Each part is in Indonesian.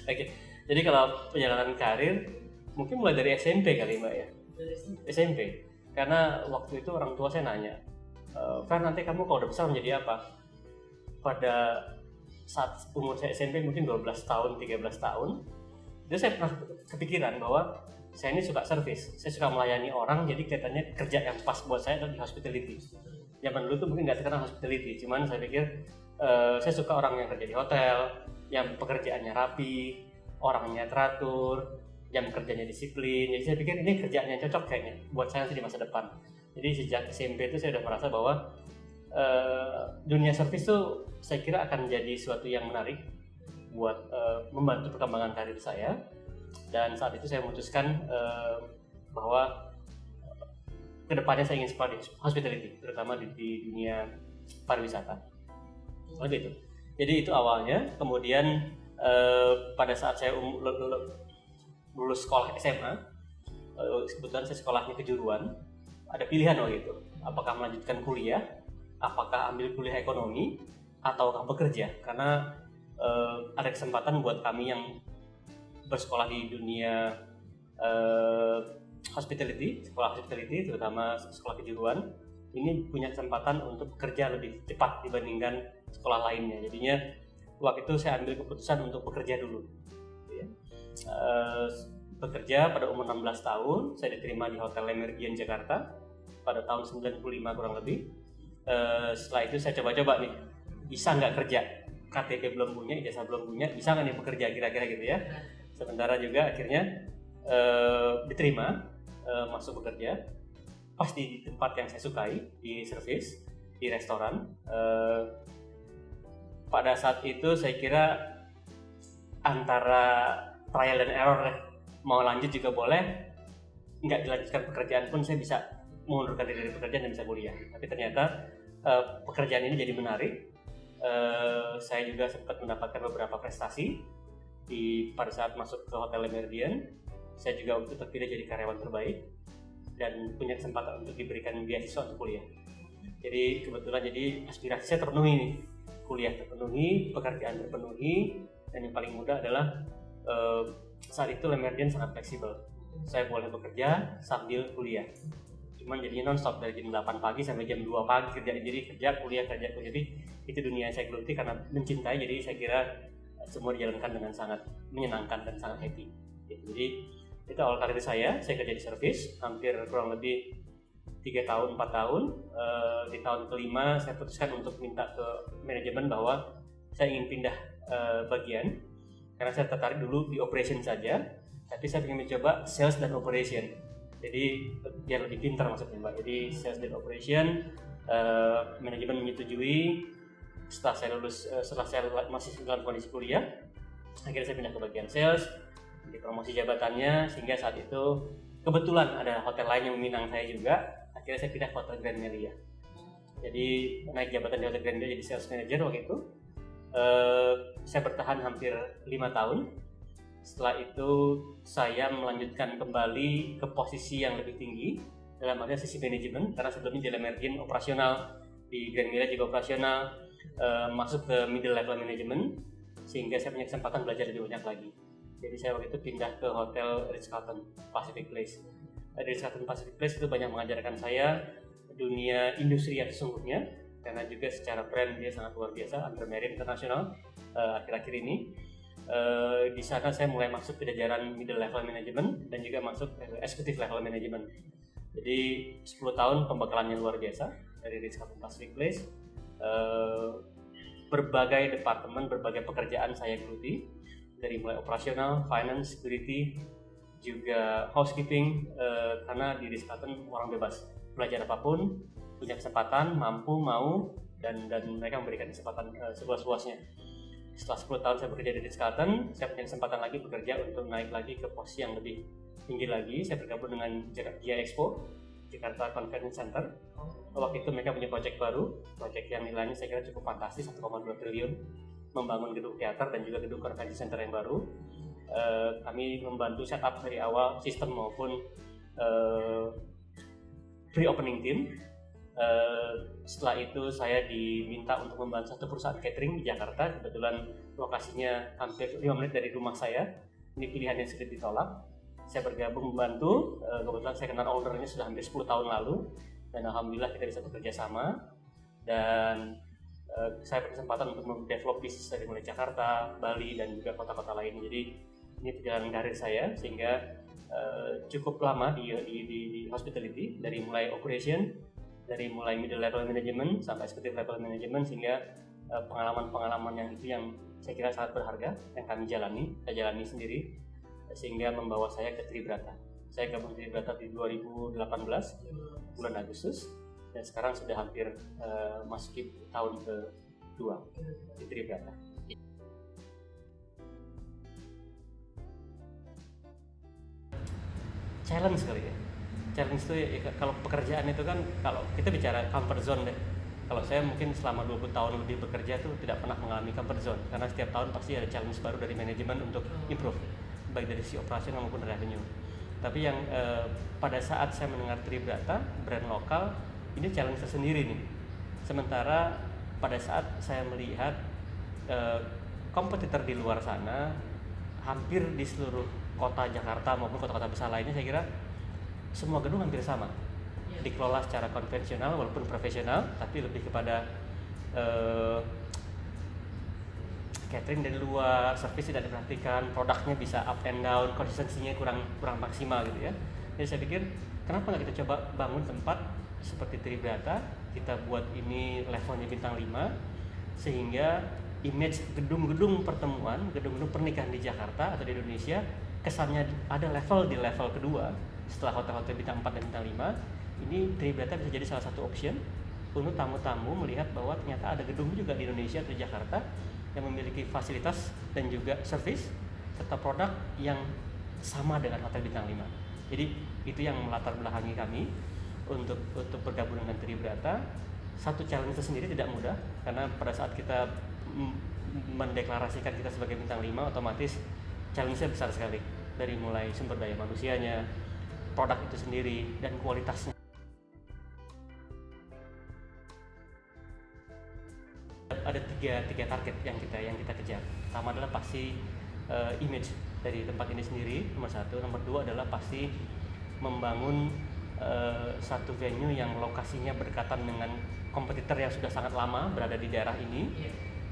Oke, jadi kalau perjalanan karir mungkin mulai dari SMP kali Mbak ya. SMP. Karena waktu itu orang tua saya nanya, Fer nanti kamu kalau udah besar menjadi apa? Pada saat umur saya SMP mungkin 12 tahun, 13 tahun, itu saya pernah kepikiran bahwa saya ini suka service, saya suka melayani orang, jadi kelihatannya kerja yang pas buat saya adalah di hospitality. Zaman dulu tuh mungkin nggak terkenal hospitality, cuman saya pikir saya suka orang yang kerja di hotel, yang pekerjaannya rapi, orangnya teratur, jam kerjanya disiplin. Jadi saya pikir ini kerjaan yang cocok kayaknya buat saya nanti di masa depan. Jadi sejak SMP itu saya udah merasa bahwa dunia service tuh saya kira akan jadi suatu yang menarik buat membantu perkembangan karir saya. Dan saat itu saya memutuskan bahwa kedepannya saya ingin sekolah di hospitality, terutama di dunia pariwisata. Seperti itu. Jadi itu awalnya. Kemudian pada saat saya lulus sekolah SMA, kebetulan saya sekolahnya kejuruan, ada pilihan waktu itu, apakah melanjutkan kuliah, apakah ambil kuliah ekonomi, ataukah bekerja, karena ada kesempatan buat kami yang bersekolah di dunia sekolah hospitality, terutama sekolah kejuruan, ini punya kesempatan untuk bekerja lebih cepat dibandingkan sekolah lainnya. Jadinya waktu itu saya ambil keputusan untuk bekerja dulu. Bekerja pada umur 16 tahun, saya diterima di Hotel Le Méridien Jakarta pada tahun 95 kurang lebih. Setelah itu saya coba-coba nih, bisa nggak kerja? KTP belum punya, ijazah belum punya, bisa nggak nih bekerja kira-kira gitu ya. Sementara juga akhirnya diterima masuk bekerja pas di tempat yang saya sukai, di service, di restoran. Pada saat itu saya kira antara trial and error, mau lanjut juga boleh, nggak dilanjutkan pekerjaan pun saya bisa mengundurkan diri dari pekerjaan dan bisa kuliah. Tapi ternyata pekerjaan ini jadi menarik. Saya juga sempat mendapatkan beberapa prestasi pada saat masuk ke Hotel Le Méridien. Saya juga waktu itu terpilih jadi karyawan terbaik dan punya kesempatan untuk diberikan beasiswa untuk kuliah. Jadi kebetulan aspirasi saya terpenuhi nih, kuliah terpenuhi, pekerjaan terpenuhi, dan yang paling mudah adalah saat itu Le Méridien sangat fleksibel. Saya boleh bekerja sambil kuliah. Cuman jadinya non-stop dari jam 8 pagi sampai jam 2 pagi kerja. Jadi kerja kuliah. Jadi itu dunia yang saya geluti karena mencintai. Jadi saya kira semua dijalankan dengan sangat menyenangkan dan sangat happy. Jadi itu awal karir saya kerja di service hampir kurang lebih 3 tahun, 4 tahun. Di tahun kelima saya putuskan untuk minta ke manajemen bahwa saya ingin pindah bagian. Karena saya tertarik dulu di operation saja, tapi saya ingin mencoba sales dan operation. Jadi biar lebih pintar maksudnya Mbak. Jadi sales dan operation, manajemen menyetujui. Setelah saya masih dalam kondisi kuliah, akhirnya saya pindah ke bagian sales, dipromosi jabatannya, sehingga saat itu kebetulan ada hotel lain yang meminang saya juga. Akhirnya saya pindah ke Hotel Grand Melia. Jadi naik jabatan di Hotel Grand Melia jadi sales manager waktu itu. Saya bertahan hampir 5 tahun. Setelah itu saya melanjutkan kembali ke posisi yang lebih tinggi dalam arti sisi manajemen, karena sebelumnya di Le Méridien operasional, di Grand Melia juga operasional, masuk ke middle level management, sehingga saya punya kesempatan belajar lebih banyak lagi. Jadi saya waktu itu pindah ke Hotel Ritz-Carlton Pacific Place. Ritz-Carlton Pacific Place itu banyak mengajarkan saya dunia industri yang sesungguhnya, karena juga secara brand dia sangat luar biasa, under Marriott International akhir-akhir ini. Di sana saya mulai masuk ke jajaran middle level management dan juga masuk executive level management. Jadi 10 tahun pembekalan yang luar biasa dari Ritz-Carlton Pacific Place. Berbagai departemen, berbagai pekerjaan saya geluti, dari mulai operasional, finance, security, juga housekeeping, karena di Ritz-Carlton orang bebas belajar apapun, punya kesempatan, mampu, mau, dan mereka memberikan kesempatan seluas-luasnya. Setelah 10 tahun saya bekerja di Ritz-Carlton, saya punya kesempatan lagi bekerja untuk naik lagi ke posisi yang lebih tinggi lagi. Saya bergabung dengan Jia Expo, Jakarta Convention Center. Waktu itu mereka punya proyek baru, proyek yang nilainya saya kira cukup fantastis, 1,2 triliun, membangun gedung teater dan juga gedung convention center yang baru. Kami membantu setup dari awal sistem maupun pre-opening team. Setelah itu saya diminta untuk membantu satu perusahaan catering di Jakarta. Kebetulan lokasinya hampir 5 menit dari rumah saya. Ini pilihan yang sulit ditolak. Saya bergabung membantu. Kebetulan saya kenal ownernya sudah hampir 10 tahun lalu, dan alhamdulillah kita bisa bekerja sama. Dan saya berkesempatan untuk mendevelop bisnis dari mulai Jakarta, Bali, dan juga kota-kota lain. Jadi ini perjalanan karir saya, sehingga cukup lama di hospitality, dari mulai operation, dari mulai middle level management sampai executive level management, sehingga pengalaman-pengalaman yang itu yang saya kira sangat berharga yang saya jalani sendiri, sehingga membawa saya ke Tribrata. Saya gabung di Tribrata di 2018 bulan Agustus, dan sekarang sudah hampir masuki tahun ke-2 di Tribrata. Challenge kali ya. Challenge itu ya, kalau pekerjaan itu kan, kalau kita bicara comfort zone deh. Kalau saya mungkin selama 20 tahun lebih bekerja tuh tidak pernah mengalami comfort zone, karena setiap tahun pasti ada challenge baru dari manajemen untuk improve, baik dari sisi operasional maupun revenue. Tapi yang pada saat saya mendengar Tribrata, brand lokal, ini challenge tersendiri nih. Sementara pada saat saya melihat kompetitor di luar sana, hampir di seluruh kota Jakarta maupun kota-kota besar lainnya, saya kira semua gedung hampir sama, dikelola secara konvensional walaupun profesional, tapi lebih kepada catering dari luar, service tidak diperhatikan, produknya bisa up and down, konsistensinya kurang maksimal gitu ya. Jadi saya pikir kenapa nggak kita coba bangun tempat seperti Tribrata, kita buat ini levelnya bintang 5, sehingga image gedung-gedung pertemuan, gedung-gedung pernikahan di Jakarta atau di Indonesia kesannya ada di level kedua setelah hotel-hotel bintang 4 dan bintang 5. Ini Tribrata bisa jadi salah satu option untuk tamu-tamu melihat bahwa ternyata ada gedung juga di Indonesia atau di Jakarta yang memiliki fasilitas dan juga service serta produk yang sama dengan hotel bintang 5. Jadi itu yang melatar belakangi kami untuk bergabung dengan Tribrata. Satu challenge itu sendiri tidak mudah, karena pada saat kita mendeklarasikan kita sebagai bintang 5, otomatis challenge-nya besar sekali, dari mulai sumber daya manusianya, produk itu sendiri, dan kualitasnya. Ada tiga target yang kita kejar. Pertama adalah pasti image dari tempat ini sendiri, nomor 1. Nomor 2 adalah pasti membangun satu venue yang lokasinya berdekatan dengan kompetitor yang sudah sangat lama berada di daerah ini,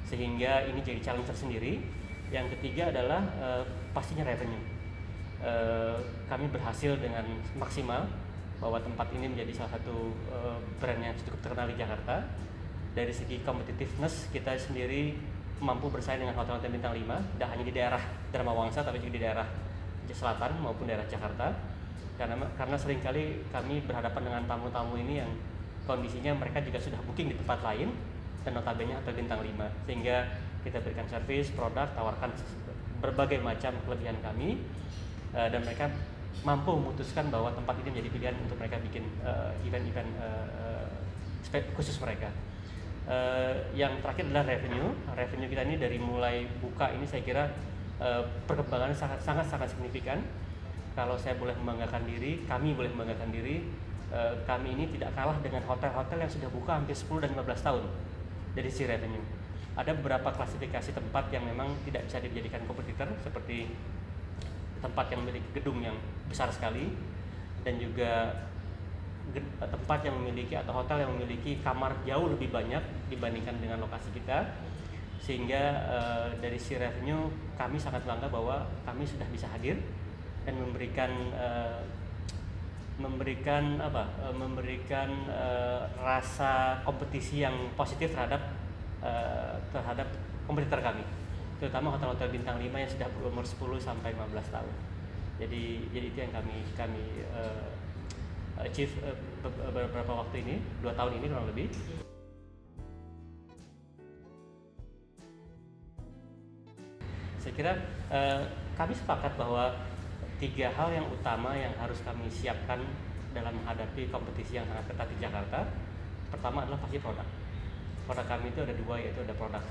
sehingga ini jadi challenge tersendiri. Yang ketiga adalah pastinya revenue. Kami berhasil dengan maksimal bahwa tempat ini menjadi salah satu brand yang cukup terkenal di Jakarta. Dari segi competitiveness, kita sendiri mampu bersaing dengan hotel-hotel bintang 5, tidak hanya di daerah Dharma Wangsa tapi juga di daerah selatan maupun daerah Jakarta. Karena seringkali kami berhadapan dengan tamu-tamu ini yang kondisinya mereka juga sudah booking di tempat lain dan notabene hotel bintang 5, sehingga kita berikan service, produk, tawarkan berbagai macam kelebihan kami, dan mereka mampu memutuskan bahwa tempat ini menjadi pilihan untuk mereka bikin event-event khusus mereka. Yang terakhir adalah revenue kita ini dari mulai buka ini saya kira perkembangannya sangat signifikan. Kalau saya boleh membanggakan diri, kami boleh membanggakan diri, kami ini tidak kalah dengan hotel-hotel yang sudah buka hampir 10 dan 15 tahun dari sisi revenue. Ada beberapa klasifikasi tempat yang memang tidak bisa dijadikan kompetitor, seperti tempat yang memiliki gedung yang besar sekali, dan juga tempat yang memiliki atau hotel yang memiliki kamar jauh lebih banyak dibandingkan dengan lokasi kita, sehingga dari sisi revenue kami sangat bangga bahwa kami sudah bisa hadir dan memberikan rasa kompetisi yang positif terhadap kompetitor kami, terutama hotel-hotel bintang 5 yang sudah berumur 10 sampai 15 tahun. Jadi itu yang kami achieve beberapa waktu ini, 2 tahun ini kurang lebih. Saya kira kami sepakat bahwa 3 hal yang utama yang harus kami siapkan dalam menghadapi kompetisi yang sangat ketat di Jakarta. Pertama adalah pasti produk. Produk kami itu ada 2, yaitu ada produk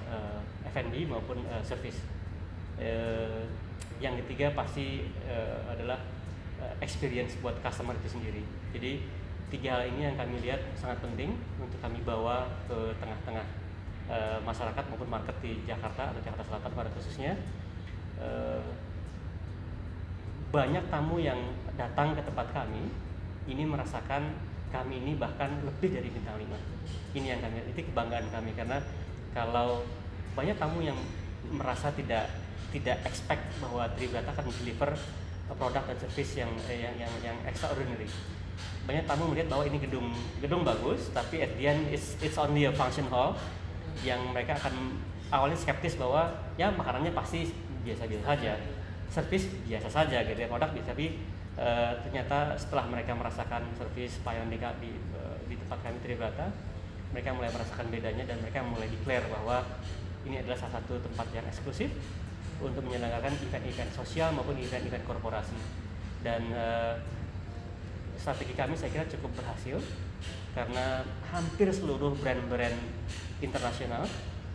F&B maupun service. Yang ketiga pasti adalah experience buat customer itu sendiri. Jadi Tiga hal ini yang kami lihat sangat penting untuk kami bawa ke tengah-tengah masyarakat maupun market di Jakarta atau Jakarta Selatan pada khususnya. Banyak tamu yang datang ke tempat kami ini merasakan kami ini bahkan lebih dari bintang 5. Ini yang kami, itu kebanggaan kami, karena kalau banyak tamu yang merasa tidak expect bahwa Tribrata akan deliver produk dan service yang extraordinary. Banyak tamu melihat bahwa ini gedung bagus, tapi at the end it's only a function hall, yang mereka akan awalnya skeptis bahwa ya makanannya pasti biasa-biasa saja, service biasa saja gitu ya, produk biasa, tapi ternyata setelah mereka merasakan service pelayanan di tempat kami Tribrata, mereka mulai merasakan bedanya dan mereka mulai declare bahwa ini adalah salah satu tempat yang eksklusif untuk menyelenggarakan event-event sosial maupun event-event korporasi. Dan strategi kami saya kira cukup berhasil, karena hampir seluruh brand-brand internasional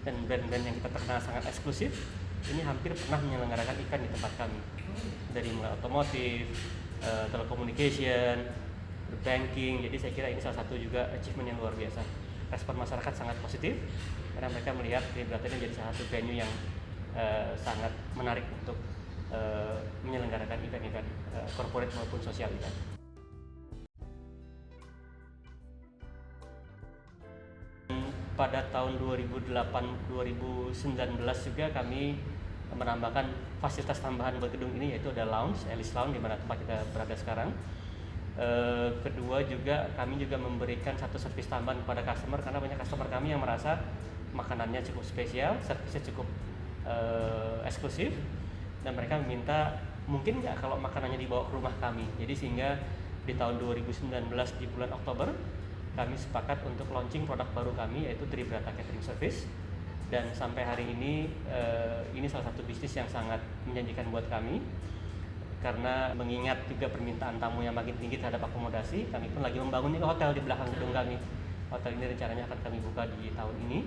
dan brand-brand yang kita kenal sangat eksklusif ini hampir pernah menyelenggarakan event di tempat kami, dari mulai otomotif, telecommunication, banking. Jadi saya kira ini salah satu juga achievement yang luar biasa. Respon masyarakat sangat positif karena mereka melihat Tribrata ini menjadi salah satu venue yang sangat menarik untuk menyelenggarakan event-event corporate maupun sosial event. Pada tahun 2008-2019 juga kami menambahkan fasilitas tambahan buat gedung ini, yaitu ada lounge, Alice Lounge, di mana tempat kita berada sekarang. Kedua juga kami juga memberikan satu servis tambahan kepada customer, karena banyak customer kami yang merasa makanannya cukup spesial, servisnya cukup eksklusif, dan mereka meminta mungkin nggak kalau makanannya dibawa ke rumah kami. Jadi sehingga di tahun 2019 di bulan Oktober kami sepakat untuk launching produk baru kami, yaitu Tribrata Catering Service. Dan sampai hari ini salah satu bisnis yang sangat menjanjikan buat kami, karena mengingat juga permintaan tamu yang makin tinggi terhadap akomodasi. Kami pun lagi membangun hotel di belakang gedung kami. Hotel ini rencananya akan kami buka di tahun ini.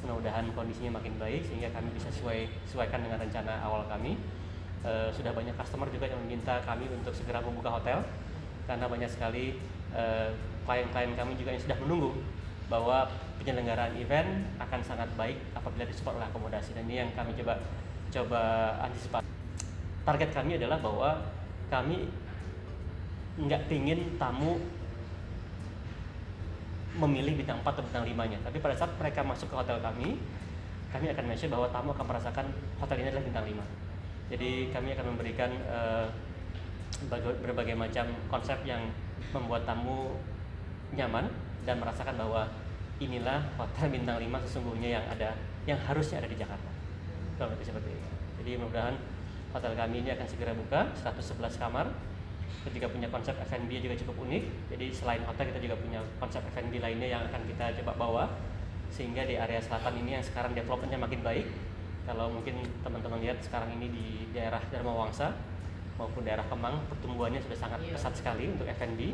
Mudah-mudahan kondisinya makin baik sehingga kami bisa sesuaikan dengan rencana awal kami. Sudah banyak customer juga yang meminta kami untuk segera membuka hotel, karena banyak sekali klien-klien kami juga yang sudah menunggu bahwa penyelenggaraan event akan sangat baik apabila disupport oleh akomodasi, dan ini yang kami coba antisipasi. Target kami adalah bahwa kami nggak pingin tamu memilih bintang 4 atau bintang 5-nya, tapi pada saat mereka masuk ke hotel kami akan make sure bahwa tamu akan merasakan hotel ini adalah bintang 5. Jadi kami akan memberikan berbagai macam konsep yang membuat tamu nyaman dan merasakan bahwa inilah hotel bintang 5 sesungguhnya yang harusnya ada di Jakarta. Kalau seperti itu. Jadi mudah-mudahan hotel kami ini akan segera buka, 111 kamar. Kita juga punya konsep F&B juga cukup unik. Jadi selain hotel kita juga punya konsep F&B lainnya yang akan kita coba bawa, sehingga di area selatan ini yang sekarang developmentnya makin baik. Kalau mungkin teman-teman lihat sekarang ini di daerah Dharma Wangsa maupun daerah Kemang, pertumbuhannya sudah sangat pesat sekali untuk F&B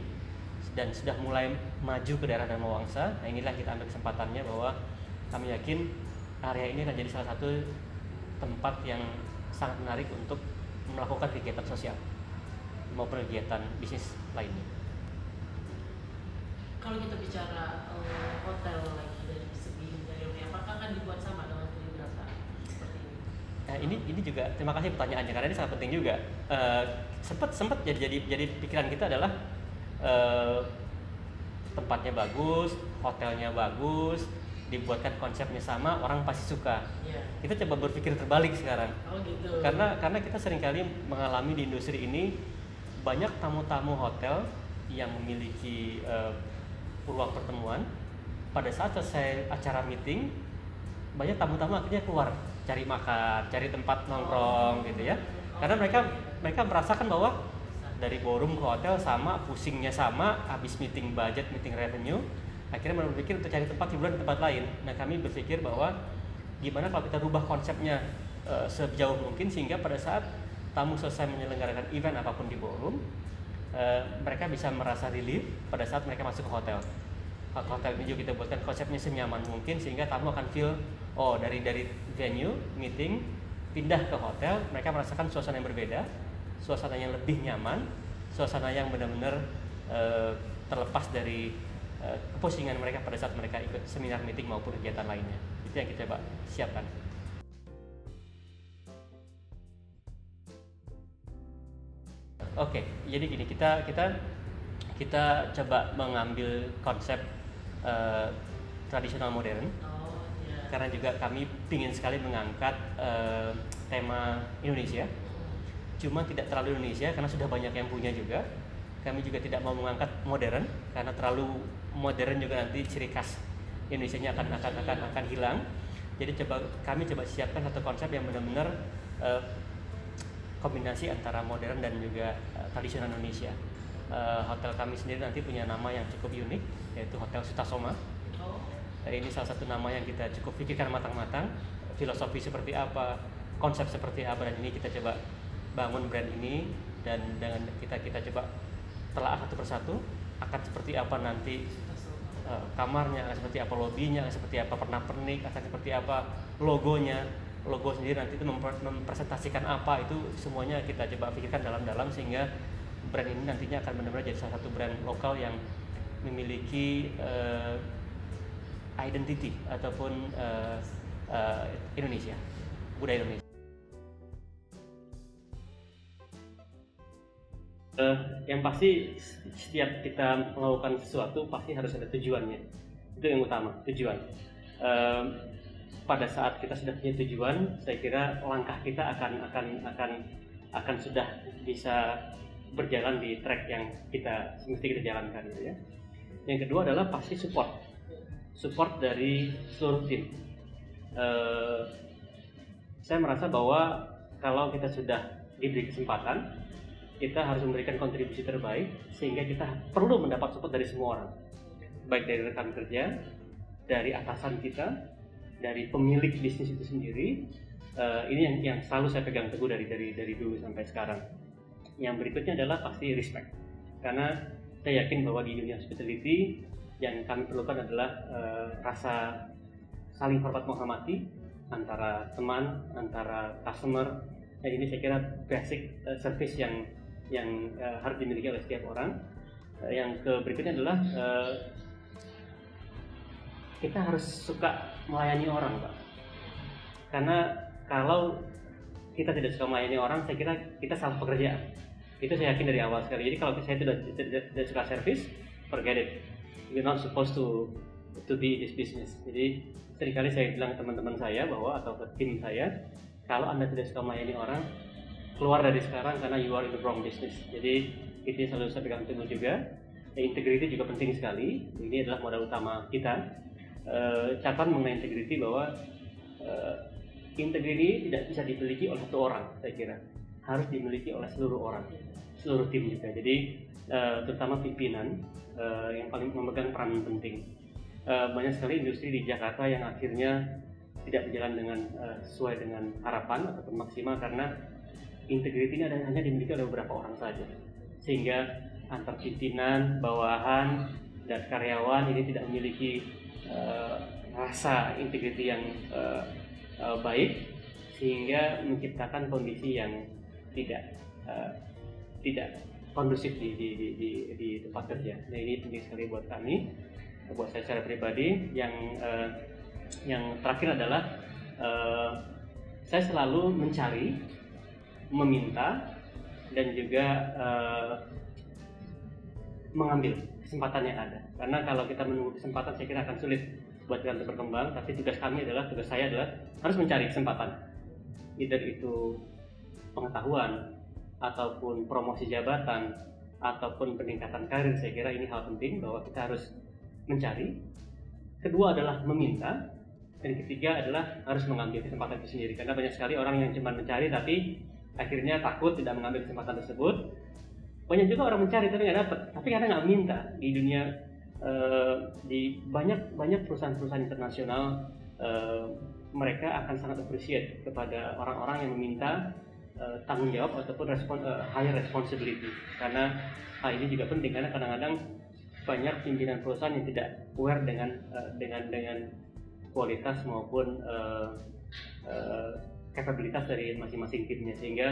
dan sudah mulai maju ke daerah Dharma Wangsa. Nah inilah kita ambil kesempatannya bahwa kami yakin area ini akan jadi salah satu tempat yang sangat menarik untuk melakukan kegiatan sosial maupun kegiatan bisnis lainnya. Kalau kita bicara hotel lagi dari segi interiornya, apakah akan dibuat sama dengan Tribrata seperti ini? Nah, ini juga terima kasih pertanyaannya, karena ini sangat penting juga. Sempat jadi pikiran kita adalah tempatnya bagus, hotelnya bagus, dibuatkan konsepnya sama, orang pasti suka. Yeah. Kita coba berpikir terbalik sekarang. Oh gitu. Karena kita seringkali mengalami di industri ini banyak tamu-tamu hotel yang memiliki ruang pertemuan. Pada saat selesai acara meeting, banyak tamu-tamu akhirnya keluar cari makan, cari tempat nongkrong gitu ya. Karena mereka merasakan bahwa dari ballroom ke hotel sama, pusingnya sama, habis meeting budget, meeting revenue, akhirnya berpikir untuk cari tempat hiburan di tempat lain. Nah kami berpikir bahwa gimana kalau kita rubah konsepnya sejauh mungkin, sehingga pada saat tamu selesai menyelenggarakan event apapun di ballroom, mereka bisa merasa relief pada saat mereka masuk ke hotel. Hotel ini juga kita buatkan konsepnya senyaman mungkin, sehingga tamu akan feel dari venue meeting pindah ke hotel, mereka merasakan suasana yang berbeda, suasana yang lebih nyaman, suasana yang benar-benar terlepas dari kepusingan mereka pada saat mereka ikut seminar, meeting maupun kegiatan lainnya. Itu yang kita coba siapkan. Oke, jadi gini, kita coba mengambil konsep tradisional modern. Karena juga kami ingin sekali mengangkat tema Indonesia, cuma tidak terlalu Indonesia karena sudah banyak yang punya juga. Kami juga tidak mau mengangkat modern karena terlalu modern juga nanti ciri khas Indonesianya akan hilang. Jadi kami coba siapkan satu konsep yang benar-benar kombinasi antara modern dan juga tradisional Indonesia. Hotel kami sendiri nanti punya nama yang cukup unik, yaitu Hotel Sutasoma. Ini salah satu nama yang kita cukup pikirkan matang-matang, filosofi seperti apa, konsep seperti apa, dan ini kita coba bangun brand ini, dan dengan kita coba telaah satu persatu akan seperti apa nanti kamarnya, akan seperti apa lobbynya, akan seperti apa pernak-pernik, akan seperti apa logonya, logo sendiri nanti itu mempresentasikan apa, itu semuanya kita coba pikirkan dalam-dalam sehingga brand ini nantinya akan benar-benar jadi salah satu brand lokal yang memiliki identity ataupun Indonesia, budaya Indonesia. Yang pasti setiap kita melakukan sesuatu pasti harus ada tujuannya. Itu yang utama, tujuan. Pada saat kita sudah punya tujuan, saya kira langkah kita akan sudah bisa berjalan di track yang mesti kita jalankan, gitu ya. Yang kedua adalah pasti support dari seluruh tim. Saya merasa bahwa kalau kita sudah diberi kesempatan, kita harus memberikan kontribusi terbaik sehingga kita perlu mendapat support dari semua orang, baik dari rekan kerja, dari atasan kita, dari pemilik bisnis itu sendiri. Ini yang selalu saya pegang teguh dari dulu sampai sekarang. Yang berikutnya adalah pasti respect, karena saya yakin bahwa di dunia hospitality yang kami perlukan adalah rasa saling hormat menghormati antara teman, antara customer. Dan ini saya kira basic service yang harus dimiliki oleh setiap orang. Yang berikutnya adalah kita harus suka melayani orang, Pak. Karena kalau kita tidak suka melayani orang, saya kira kita salah pekerjaan. Itu saya yakin dari awal sekali. Jadi kalau saya tidak suka service, forget it. We're not supposed to be in this business. Jadi seringkali saya bilang ke teman-teman saya atau ke tim saya, kalau Anda tidak suka melayani orang, keluar dari sekarang karena you are in the wrong business. Jadi itu yang selalu saya pegang teguh juga. Integrity juga penting sekali. Ini adalah modal utama kita. Catatan mengenai integrity bahwa integrity tidak bisa dimiliki oleh satu orang, saya kira harus dimiliki oleh seluruh orang, seluruh tim juga. Jadi terutama pimpinan yang paling memegang peran penting. Banyak sekali industri di Jakarta yang akhirnya tidak berjalan dengan sesuai dengan harapan ataupun maksimal karena integrity ini hanya dimiliki oleh beberapa orang saja, sehingga antar pimpinan, bawahan, dan karyawan ini tidak memiliki rasa integrity yang baik, sehingga menciptakan kondisi yang tidak kondusif di tempat kerja. Nah, ini penting sekali buat kami, buat saya secara pribadi. Yang terakhir adalah saya selalu mencari, meminta, dan juga mengambil kesempatan yang ada. Karena kalau kita menunggu kesempatan, saya kira akan sulit buat kita untuk berkembang. Tapi tugas saya adalah harus mencari kesempatan. Either itu pengetahuan, ataupun promosi jabatan, ataupun peningkatan karir. Saya kira ini hal penting bahwa kita harus mencari. Kedua adalah meminta. Dan ketiga adalah harus mengambil kesempatan itu sendiri. Karena banyak sekali orang yang cuma mencari tapi akhirnya takut tidak mengambil kesempatan tersebut. Banyak juga orang mencari tapi nggak dapat, tapi karena nggak minta. Di dunia di banyak perusahaan-perusahaan internasional, mereka akan sangat appreciate kepada orang-orang yang meminta tanggung jawab ataupun higher responsibility. Karena hal ini juga penting, karena kadang-kadang banyak pimpinan perusahaan yang tidak aware dengan kualitas maupun kapabilitas dari masing-masing timnya, sehingga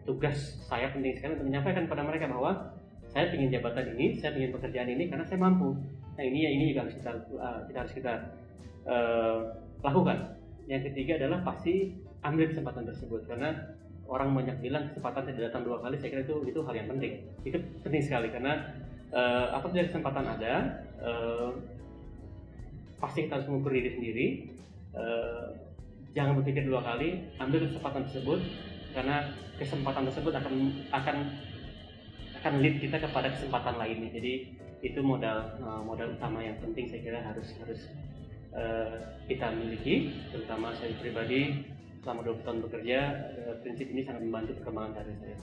tugas saya penting sekali untuk menyampaikan kepada mereka bahwa saya ingin jabatan ini, saya ingin pekerjaan ini karena saya mampu. Nah ini juga harus kita lakukan. Yang ketiga adalah pasti ambil kesempatan tersebut, karena orang banyak bilang kesempatan tidak datang 2 kali. Saya kira itu hal yang penting. Itu penting sekali karena apabila kesempatan ada, pasti kita harus mengukur diri sendiri. Jangan berpikir 2 kali, ambil kesempatan tersebut, karena kesempatan tersebut akan lead kita kepada kesempatan lainnya. Jadi itu modal utama yang penting saya kira harus kita miliki, terutama saya pribadi selama 20 tahun bekerja, prinsip ini sangat membantu perkembangan karir saya.